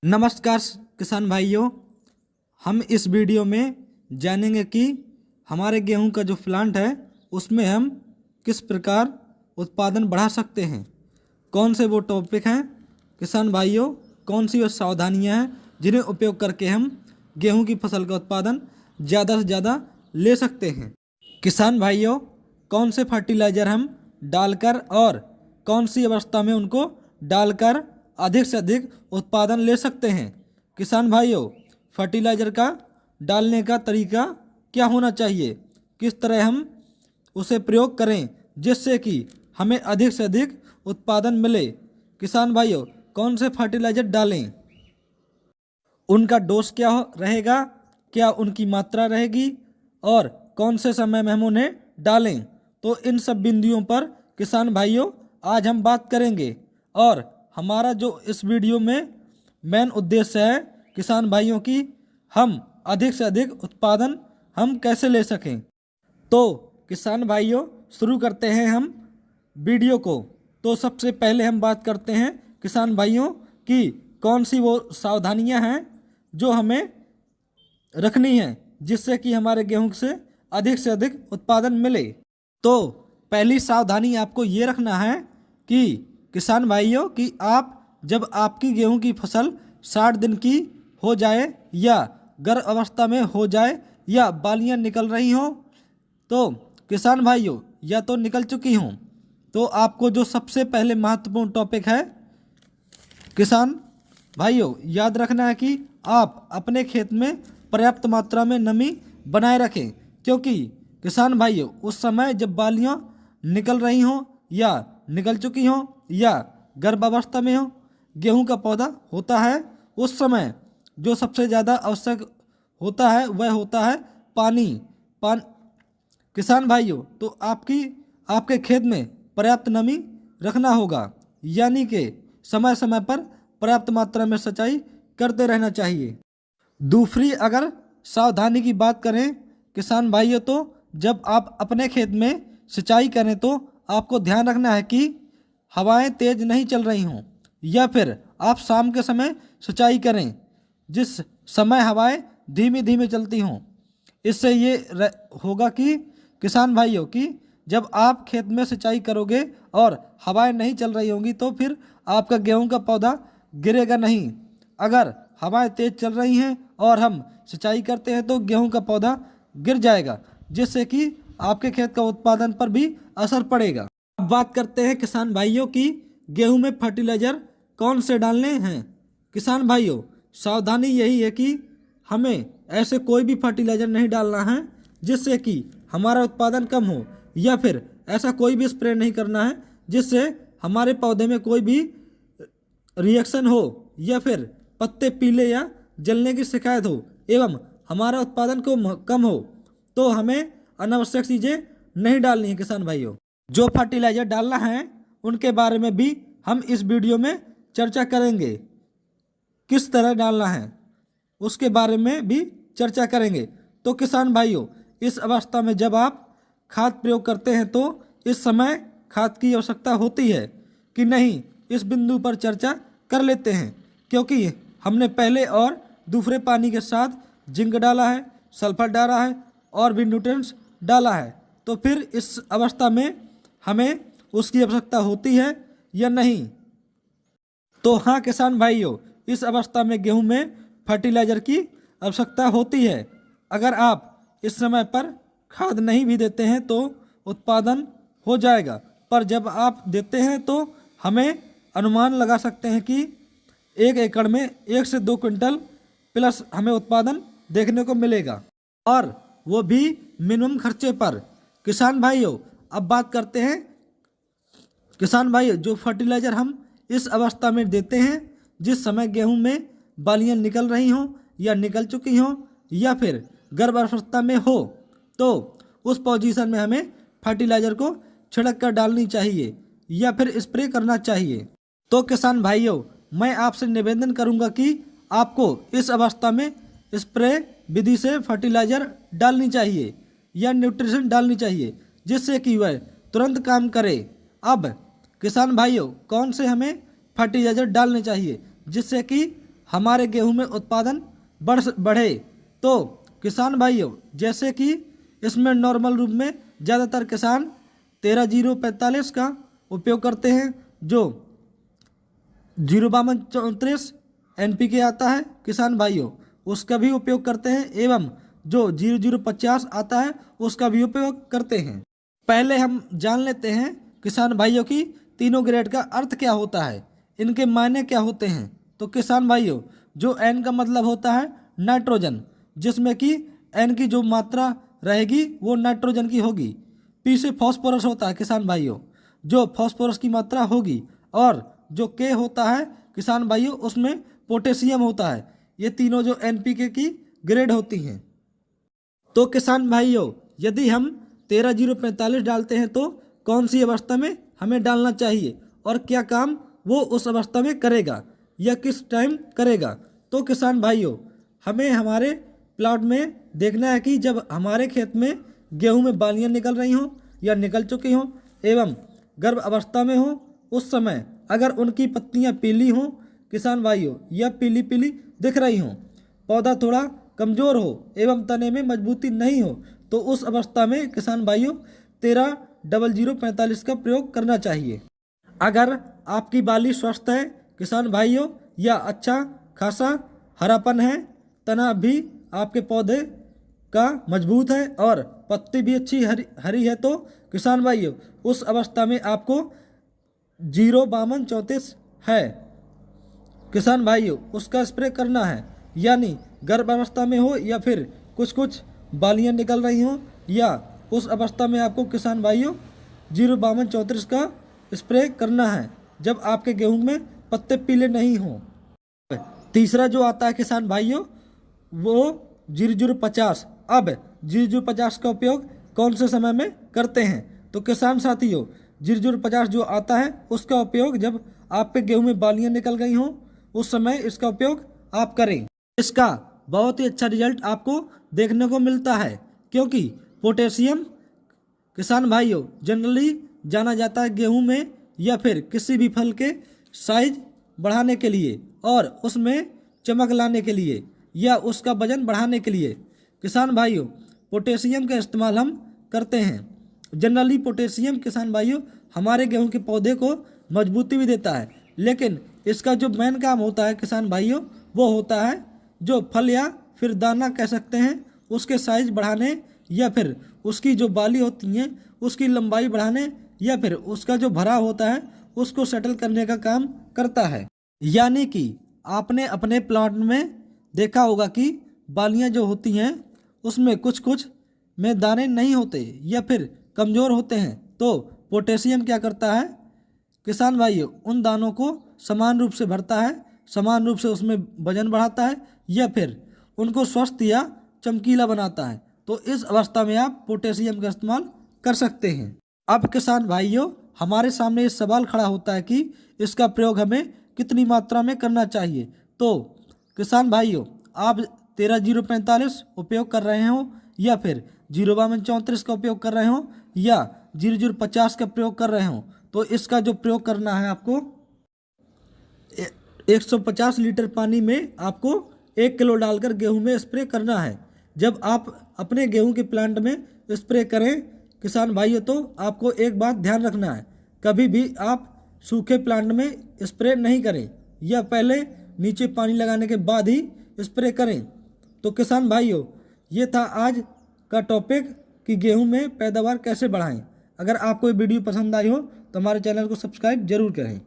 नमस्कार किसान भाइयों, हम इस वीडियो में जानेंगे कि हमारे गेहूं का जो प्लांट है उसमें हम किस प्रकार उत्पादन बढ़ा सकते हैं। कौन से वो टॉपिक हैं किसान भाइयों, कौन सी वो सावधानियां हैं जिन्हें उपयोग करके हम गेहूं की फसल का उत्पादन ज़्यादा से ज़्यादा ले सकते हैं। किसान भाइयों, कौन से फर्टिलाइज़र हम डालकर और कौन सी अवस्था में उनको डालकर अधिक से अधिक उत्पादन ले सकते हैं। किसान भाइयों, फर्टिलाइज़र का डालने का तरीका क्या होना चाहिए, किस तरह हम उसे प्रयोग करें जिससे कि हमें अधिक से अधिक उत्पादन मिले। किसान भाइयों, कौन से फर्टिलाइज़र डालें, उनका डोज क्या रहेगा, क्या उनकी मात्रा रहेगी और कौन से समय में हम उन्हें डालें, तो इन सब बिंदुओं पर किसान भाइयों आज हम बात करेंगे। और हमारा जो इस वीडियो में मेन उद्देश्य है किसान भाइयों की हम अधिक से अधिक उत्पादन हम कैसे ले सकें। तो किसान भाइयों, शुरू करते हैं हम वीडियो को। तो सबसे पहले हम बात करते हैं किसान भाइयों कि कौन सी वो सावधानियां हैं जो हमें रखनी है जिससे कि हमारे गेहूं से अधिक उत्पादन मिले। तो पहली सावधानी आपको ये रखना है कि किसान भाइयों कि आप जब आपकी गेहूं की फसल 60 दिन की हो जाए या गर्भ अवस्था में हो जाए या बालियां निकल रही हों, तो किसान भाइयों या तो निकल चुकी हों, तो आपको जो सबसे पहले महत्वपूर्ण टॉपिक है किसान भाइयों याद रखना है कि आप अपने खेत में पर्याप्त मात्रा में नमी बनाए रखें। क्योंकि किसान भाइयों उस समय जब बालियां निकल रही हों या निकल चुकी हों या गर्भावस्था में हो, गेहूं का पौधा होता है, उस समय जो सबसे ज़्यादा आवश्यक होता है वह होता है पानी। किसान भाइयों, तो आपके खेत में पर्याप्त नमी रखना होगा, यानी कि समय समय पर पर्याप्त मात्रा में सिंचाई करते रहना चाहिए। दूसरी अगर सावधानी की बात करें किसान भाइयों, तो जब आप अपने खेत में सिंचाई करें तो आपको ध्यान रखना है कि हवाएं तेज नहीं चल रही हों या फिर आप शाम के समय सिंचाई करें जिस समय हवाएं धीमी धीमी चलती हों। इससे ये होगा कि किसान भाइयों कि जब आप खेत में सिंचाई करोगे और हवाएं नहीं चल रही होंगी तो फिर आपका गेहूं का पौधा गिरेगा नहीं। अगर हवाएं तेज चल रही हैं और हम सिंचाई करते हैं तो गेहूं का पौधा गिर जाएगा, जिससे कि आपके खेत का उत्पादन पर भी असर पड़ेगा। अब बात करते हैं किसान भाइयों की गेहूं में फर्टिलाइज़र कौन से डालने हैं। किसान भाइयों, सावधानी यही है कि हमें ऐसे कोई भी फर्टिलाइज़र नहीं डालना है जिससे कि हमारा उत्पादन कम हो, या फिर ऐसा कोई भी स्प्रे नहीं करना है जिससे हमारे पौधे में कोई भी रिएक्शन हो या फिर पत्ते पीले या जलने की शिकायत हो एवं हमारा उत्पादन को कम हो, तो हमें अनावश्यक चीज़ें नहीं डालनी है। किसान भाइयों, जो फर्टिलाइज़र डालना है उनके बारे में भी हम इस वीडियो में चर्चा करेंगे, किस तरह डालना है उसके बारे में भी चर्चा करेंगे। तो किसान भाइयों, इस अवस्था में जब आप खाद प्रयोग करते हैं तो इस समय खाद की आवश्यकता होती है कि नहीं, इस बिंदु पर चर्चा कर लेते हैं। क्योंकि हमने पहले और दूसरे पानी के साथ जिंक डाला है, सल्फर डाला है और भी न्यूट्रिएंट्स डाला है, तो फिर इस अवस्था में हमें उसकी आवश्यकता होती है या नहीं। तो हाँ किसान भाइयों, इस अवस्था में गेहूं में फर्टिलाइज़र की आवश्यकता होती है। अगर आप इस समय पर खाद नहीं भी देते हैं तो उत्पादन हो जाएगा, पर जब आप देते हैं तो हमें अनुमान लगा सकते हैं कि 1 एकड़ में 1 से 2 क्विंटल प्लस हमें उत्पादन देखने को मिलेगा, और वो भी मिनिमम खर्चे पर। किसान भाइयों, अब बात करते हैं किसान भाइयों जो फर्टिलाइज़र हम इस अवस्था में देते हैं जिस समय गेहूं में बालियां निकल रही हों या निकल चुकी हों या फिर गर्भावस्था में हो, तो उस पोजीशन में हमें फर्टिलाइज़र को छिड़क कर डालनी चाहिए या फिर स्प्रे करना चाहिए। तो किसान भाइयों, मैं आपसे निवेदन करूंगा कि आपको इस अवस्था में स्प्रे विधि से फर्टिलाइज़र डालनी चाहिए या न्यूट्रिशन डालनी चाहिए जिससे कि वह तुरंत काम करे। अब किसान भाइयों, कौन से हमें फर्टिलाइज़र डालने चाहिए जिससे कि हमारे गेहूं में उत्पादन बढ़े। तो किसान भाइयों, जैसे कि इसमें नॉर्मल रूप में ज़्यादातर किसान 13-0-45 का उपयोग करते हैं, जो 0-52-34 NPK आता है किसान भाइयों, उसका भी उपयोग करते हैं, एवं जो 0050 आता है उसका भी उपयोग करते हैं। पहले हम जान लेते हैं किसान भाइयों की तीनों ग्रेड का अर्थ क्या होता है, इनके मायने क्या होते हैं। तो किसान भाइयों, जो N का मतलब होता है नाइट्रोजन, जिसमें कि N की जो मात्रा रहेगी वो नाइट्रोजन की होगी। P से फॉस्फोरस होता है किसान भाइयों, जो फॉस्फोरस की मात्रा होगी। और जो K होता है किसान भाइयों, उसमें पोटेशियम होता है। ये तीनों जो NPK की ग्रेड होती हैं। तो किसान भाइयों, यदि हम 13-0-45 डालते हैं तो कौन सी अवस्था में हमें डालना चाहिए और क्या काम वो उस अवस्था में करेगा या किस टाइम करेगा। तो किसान भाइयों, हमें हमारे प्लॉट में देखना है कि जब हमारे खेत में गेहूं में बालियां निकल रही हों या निकल चुकी हों एवं गर्भ अवस्था में हो, उस समय अगर उनकी पत्तियां पीली हों किसान भाइयों, या पीली पीली दिख रही हों, पौधा थोड़ा कमज़ोर हो एवं तने में मजबूती नहीं हो, तो उस अवस्था में किसान भाइयों 13-00-45 का प्रयोग करना चाहिए। अगर आपकी बाली स्वस्थ है किसान भाइयों, या अच्छा खासा हरापन है, तना भी आपके पौधे का मजबूत है और पत्ती भी अच्छी हरी है, तो किसान भाइयों उस अवस्था में आपको 0-52-34 है किसान भाइयों उसका स्प्रे करना है। यानी गर्भ अवस्था में हो या फिर कुछ बालियां निकल रही हों, या उस अवस्था में आपको किसान भाइयों 0-52-34 का स्प्रे करना है, जब आपके गेहूं में पत्ते पीले नहीं हों। तीसरा जो आता है किसान भाइयों, वो 0050। अब 0050 का उपयोग कौन से समय में करते हैं। तो किसान साथियों, 0050 जो आता है उसका उपयोग जब आपके गेहूं में बालियां निकल गई हों, उस समय इसका उपयोग आप करें। इसका बहुत ही अच्छा रिजल्ट आपको देखने को मिलता है, क्योंकि पोटेशियम किसान भाइयों जनरली जाना जाता है गेहूं में या फिर किसी भी फल के साइज बढ़ाने के लिए और उसमें चमक लाने के लिए या उसका वजन बढ़ाने के लिए किसान भाइयों पोटेशियम का इस्तेमाल हम करते हैं। जनरली पोटेशियम किसान भाइयों हमारे गेहूं के पौधे को मजबूती भी देता है, लेकिन इसका जो मेन काम होता है किसान भाइयों, वो होता है जो फल या फिर दाना कह सकते हैं उसके साइज बढ़ाने, या फिर उसकी जो बाली होती हैं उसकी लंबाई बढ़ाने, या फिर उसका जो भरा होता है उसको सेटल करने का काम करता है। यानी कि आपने अपने प्लांट में देखा होगा कि बालियां जो होती हैं उसमें कुछ में दाने नहीं होते या फिर कमज़ोर होते हैं, तो पोटेशियम क्या करता है किसान भाइयों, उन दानों को समान रूप से भरता है, समान रूप से उसमें वजन बढ़ाता है, या फिर उनको स्वस्थ या चमकीला बनाता है। तो इस अवस्था में आप पोटेशियम का इस्तेमाल कर सकते हैं। अब किसान भाइयों, हमारे सामने ये सवाल खड़ा होता है कि इसका प्रयोग हमें कितनी मात्रा में करना चाहिए। तो किसान भाइयों, आप 13-0-45 उपयोग कर रहे हो, या फिर 0-52-34 का उपयोग कर रहे हो, या 0050 का प्रयोग कर रहे हो, तो इसका जो प्रयोग करना है आपको 150 लीटर पानी में आपको 1 किलो डालकर गेहूं में स्प्रे करना है। जब आप अपने गेहूं के प्लांट में स्प्रे करें किसान भाइयों, तो आपको एक बात ध्यान रखना है, कभी भी आप सूखे प्लांट में स्प्रे नहीं करें, या पहले नीचे पानी लगाने के बाद ही स्प्रे करें। तो किसान भाइयों, ये था आज का टॉपिक कि गेहूं में पैदावार कैसे बढ़ाएं। अगर आपको ये वीडियो पसंद आई हो तो हमारे चैनल को सब्सक्राइब जरूर करें।